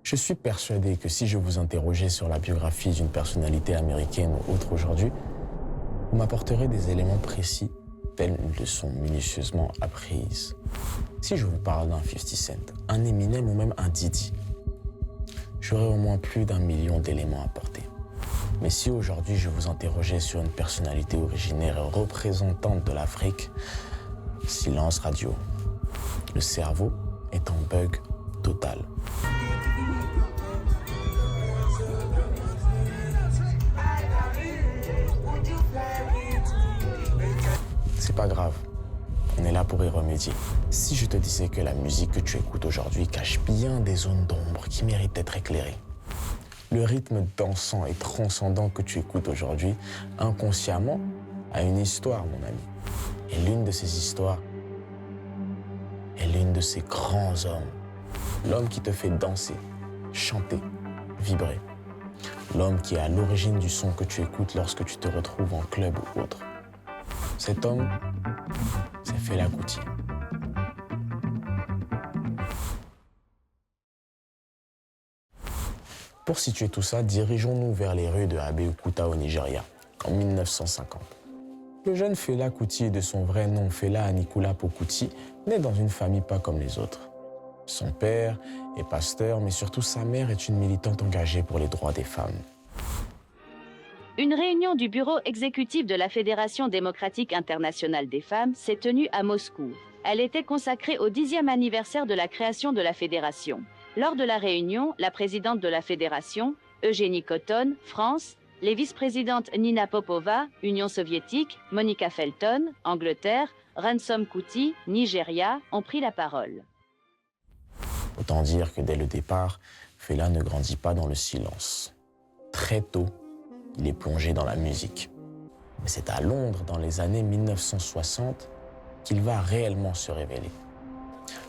Je suis persuadé que si je vous interrogeais sur la biographie d'une personnalité américaine ou autre aujourd'hui, vous m'apporterez des éléments précis, telle une leçon minutieusement apprise. Si je vous parle d'un 50 Cent, un Eminem ou même un Diddy, j'aurais au moins plus d'1 million d'éléments à apporter. Mais si aujourd'hui je vous interrogeais sur une personnalité originaire et représentante de l'Afrique, silence radio. Le cerveau est en bug total. C'est pas grave, on est là pour y remédier. Si je te disais que la musique que tu écoutes aujourd'hui cache bien des zones d'ombre qui méritent d'être éclairées. Le rythme dansant et transcendant que tu écoutes aujourd'hui, inconsciemment, a une histoire, mon ami. Et l'une de ces histoires est l'une de ces grands hommes. L'homme qui te fait danser, chanter, vibrer. L'homme qui est à l'origine du son que tu écoutes lorsque tu te retrouves en club ou autre. Cet homme, c'est Fela Kuti. Pour situer tout ça, dirigeons-nous vers les rues de Abeokuta au Nigeria, en 1950. Le jeune Fela Kuti, de son vrai nom Fela Anikulapo Kuti, naît dans une famille pas comme les autres. Son père est pasteur, mais surtout sa mère est une militante engagée pour les droits des femmes. Une réunion du bureau exécutif de la Fédération démocratique internationale des femmes s'est tenue à Moscou. Elle était consacrée au 10e anniversaire de la création de la fédération. Lors de la réunion, la présidente de la fédération, Eugénie Cotton, France, les vice-présidentes Nina Popova, Union soviétique, Monica Felton, Angleterre, Ransom Kuti, Nigeria, ont pris la parole. Autant dire que dès le départ, Fela ne grandit pas dans le silence. Très tôt, il est plongé dans la musique. Mais c'est à Londres, dans les années 1960, qu'il va réellement se révéler.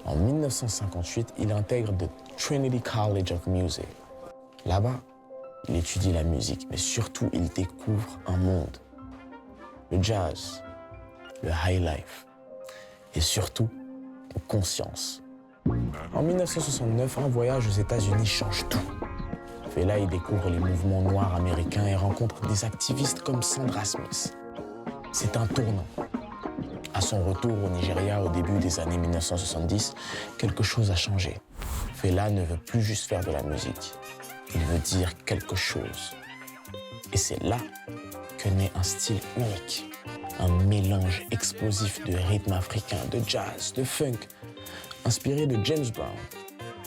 En 1958, il intègre le Trinity College of Music. Là-bas, il étudie la musique, mais surtout, il découvre un monde. Le jazz, le high life, et surtout, la conscience. En 1969, un voyage aux États-Unis change tout. Fela y découvre les mouvements noirs américains et rencontre des activistes comme Sandra Smith. C'est un tournant. À son retour au Nigeria au début des années 1970, quelque chose a changé. Fela ne veut plus juste faire de la musique. Il veut dire quelque chose. Et c'est là que naît un style unique. Un mélange explosif de rythmes africains, de jazz, de funk, inspiré de James Brown.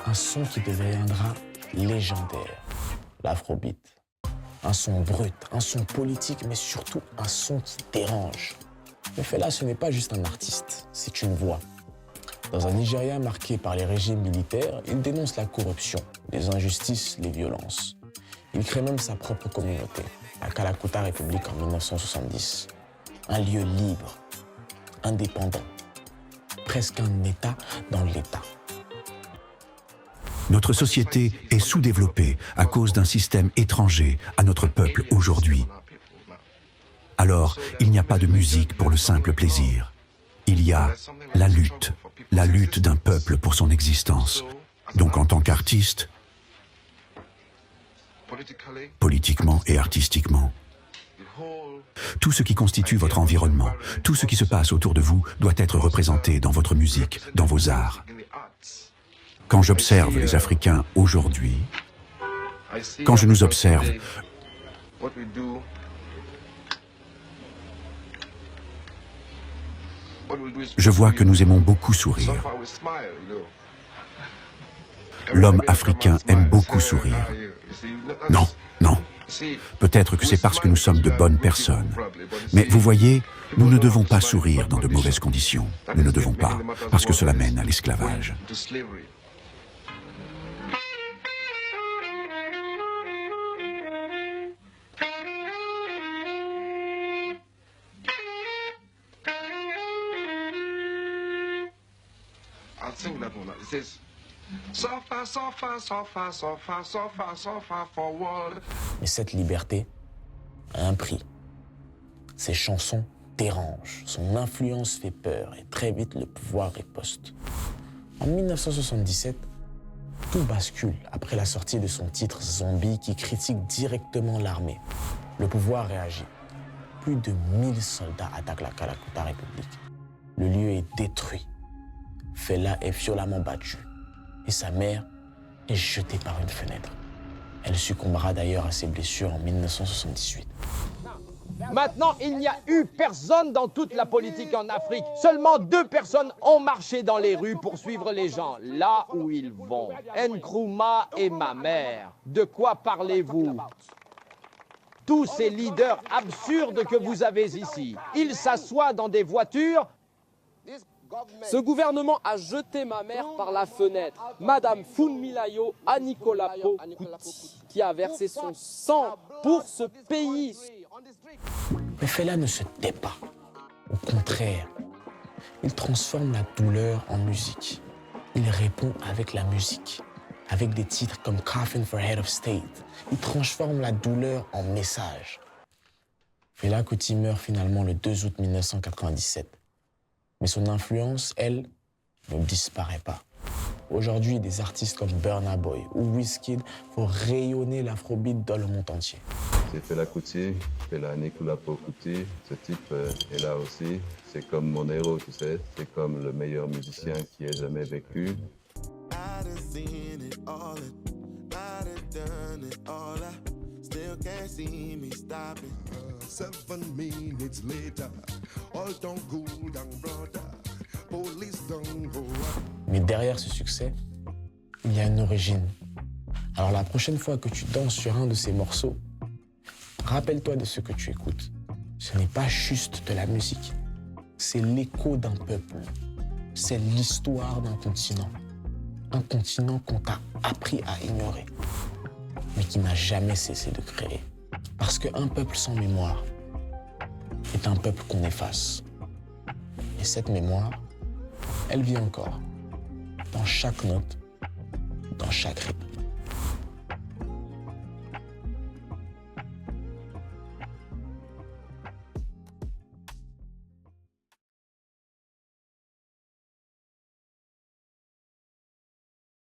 Un son qui deviendra légendaire. L'afrobeat. Un son brut, un son politique, mais surtout un son qui dérange. Mais Fela, ce n'est pas juste un artiste, c'est une voix. Dans un Nigeria marqué par les régimes militaires, il dénonce la corruption, les injustices, les violences. Il crée même sa propre communauté, la Kalakuta République en 1970. Un lieu libre, indépendant, presque un État dans l'État. Notre société est sous-développée à cause d'un système étranger à notre peuple aujourd'hui. Alors, il n'y a pas de musique pour le simple plaisir. Il y a la lutte d'un peuple pour son existence. Donc en tant qu'artiste, politiquement et artistiquement, tout ce qui constitue votre environnement, tout ce qui se passe autour de vous doit être représenté dans votre musique, dans vos arts. Quand j'observe les Africains aujourd'hui, quand je nous observe, je vois que nous aimons beaucoup sourire. L'homme africain aime beaucoup sourire. Non, non. Peut-être que c'est parce que nous sommes de bonnes personnes. Mais vous voyez, nous ne devons pas sourire dans de mauvaises conditions. Nous ne devons pas, parce que cela mène à l'esclavage. Mais cette liberté a un prix. Ses chansons dérangent, son influence fait peur et très vite le pouvoir riposte. En 1977, Tout bascule après la sortie de son titre Zombie qui critique directement l'armée. Le pouvoir réagit. Plus de 1000 soldats attaquent la Kalakuta République. Le lieu est détruit. Fela est violemment battu et sa mère est jetée par une fenêtre. Elle succombera d'ailleurs à ses blessures en 1978. Maintenant, il n'y a eu personne dans toute la politique en Afrique. Seulement 2 personnes ont marché dans les rues pour suivre les gens, là où ils vont. Nkrumah et ma mère. De quoi parlez-vous? Tous ces leaders absurdes que vous avez ici, ils s'assoient dans des voitures. Ce gouvernement a jeté ma mère par la fenêtre, Madame Funmilayo Anikolapo Kuti, qui a versé son sang pour ce pays. Mais Fela ne se tait pas. Au contraire, il transforme la douleur en musique. Il répond avec la musique, avec des titres comme Coffin for Head of State. Il transforme la douleur en message. Fela Kuti meurt finalement le 2 août 1997. Mais son influence, elle, ne disparaît pas. Aujourd'hui, des artistes comme Burna Boy ou Wizkid font rayonner l'afrobeat dans le monde entier. C'est Fela Kuti, Fela Anikulapo Kuti. Ce type est là aussi. C'est comme mon héros, tu sais. C'est comme le meilleur musicien qui ait jamais vécu. Mais derrière ce succès, il y a une origine. Alors la prochaine fois que tu danses sur un de ces morceaux, rappelle-toi de ce que tu écoutes. Ce n'est pas juste de la musique. C'est l'écho d'un peuple. C'est l'histoire d'un continent. Un continent qu'on t'a appris à ignorer, mais qui n'a jamais cessé de créer. Parce qu'un peuple sans mémoire est un peuple qu'on efface. Et cette mémoire, elle vit encore, dans chaque note, dans chaque rythme.